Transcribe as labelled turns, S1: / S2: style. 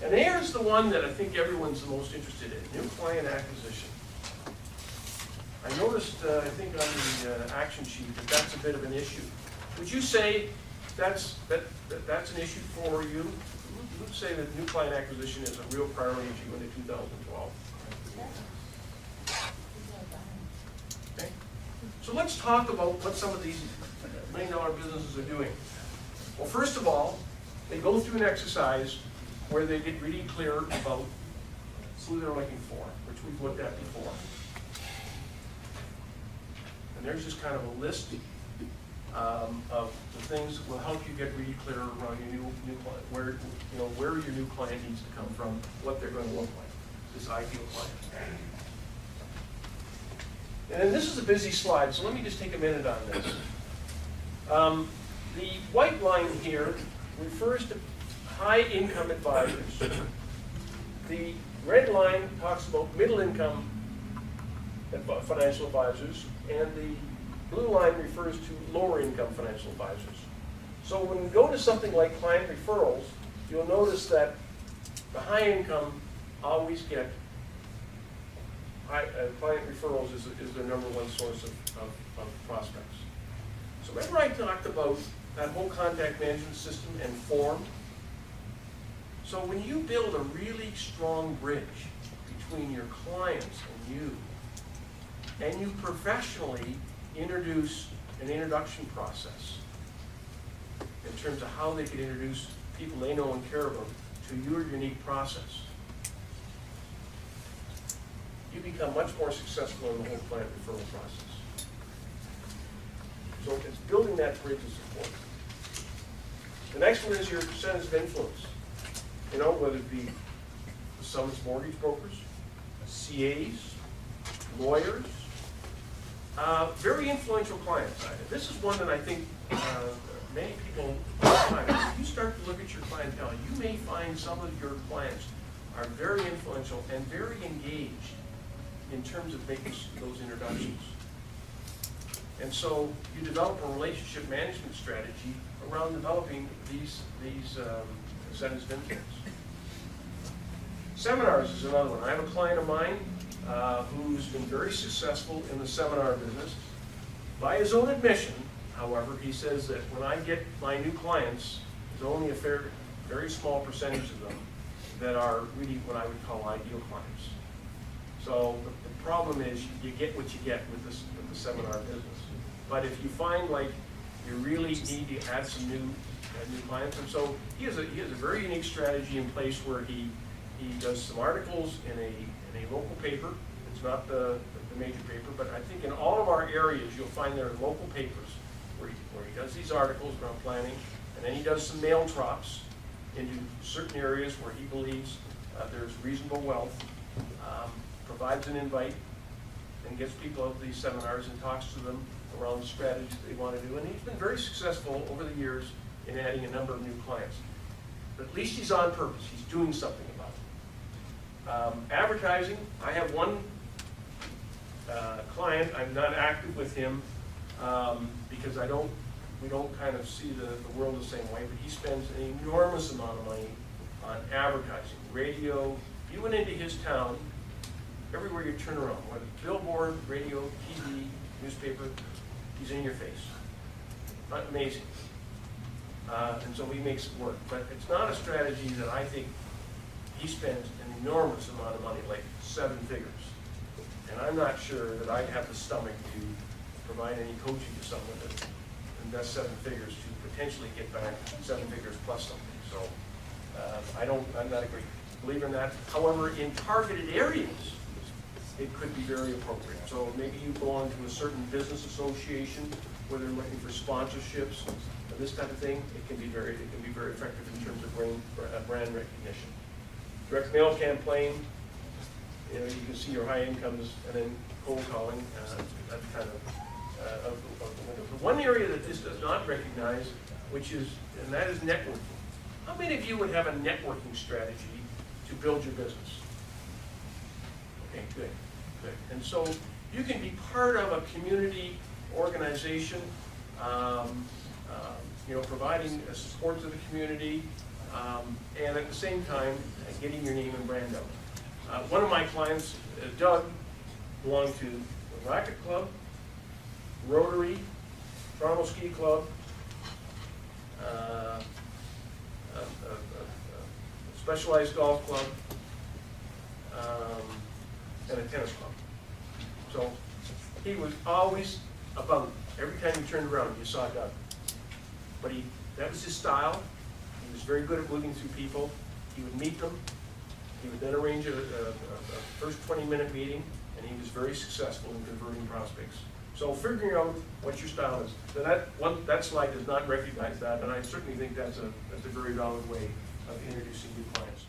S1: And here's the one that I think everyone's the most interested in, new client acquisition. I noticed, I think on the action sheet, that that's a bit of an issue. Would you say that's an issue for you? You would say that new client acquisition is a real priority as you go into 2012? Okay. So let's talk about what some of these million-dollar businesses are doing. Well, first of all, they go through an exercise where they get really clear about who they're looking for, which we've looked at before. And there's just kind of a list of the things that will help you get really clear around your new client, where your new client needs to come from, what they're going to look like, this ideal client. And then this is a busy slide, so let me just take a minute on this. The white line here refers to high-income advisors. The red line talks about middle-income financial advisors, and the blue line refers to lower-income financial advisors. So when we go to something like client referrals, you'll notice that the high-income always get client referrals is their number one source of prospects. So remember I talked about that whole contact management system and form? So when you build a really strong bridge between your clients and you professionally introduce an introduction process in terms of how they can introduce people they know and care about to your unique process, you become much more successful in the whole client referral process. So it's building that bridge is important. The next one is your percentage of influence. You know, whether it be the Summits mortgage brokers, CAs, lawyers, very influential clients. This is one that I think many people, if you start to look at your clientele, you may find some of your clients are very influential and very engaged in terms of making those introductions. And so you develop a relationship management strategy around developing these centers of influence. Seminars is another one. I have a client of mine who's been very successful in the seminar business. By his own admission, however, he says that when I get my new clients, there's only a very small percentage of them that are really what I would call ideal clients. So the problem is you get what you get with the seminar business. But if you find like you really need to add some new clients, and so he has a very unique strategy in place where he does some articles in a local paper. It's not the major paper, but I think in all of our areas you'll find there are local papers where he does these articles around planning, and then he does some mail drops into certain areas where he believes there's reasonable wealth, provides an invite, and gets people out to these seminars and talks to them around the strategies they want to do. And he's been very successful over the years in adding a number of new clients. But at least he's on purpose. He's doing something about it. Advertising, I have one client. I'm not active with him because we don't kind of see the world the same way, but he spends an enormous amount of money on advertising, radio. If you went into his town, everywhere you turn around, whether it's billboard, radio, TV, newspaper, he's in your face. Amazing. And so he makes it work. But it's not a strategy that I think he spends an enormous amount of money, like 7 figures. And I'm not sure that I have the stomach to provide any coaching to someone that invests 7 figures to potentially get back 7 figures plus something. So I'm not a great believer in that. However, in targeted areas, it could be very appropriate. So maybe you belong to a certain business association where they're looking for sponsorships, this type of thing. It can be very effective in terms of brand recognition. Direct mail campaign, you can see your high incomes, and then cold calling. That's kind of the window. The one area that this does not recognize, and that is networking. How many of you would have a networking strategy to build your business? Okay, good. And so you can be part of a community organization, providing support to the community, and at the same time, getting your name and brand out. One of my clients, Doug, belonged to the Racket Club, Rotary, Toronto Ski Club, a specialized golf club, and a tennis club. So he was always about, every time you turned around, you saw Doug. But that was his style. He was very good at moving through people. He would meet them. He would then arrange a first 20-minute meeting, and he was very successful in converting prospects. So figuring out what your style is. So that slide does not recognize that, and I certainly think that's a very valid way of introducing new clients.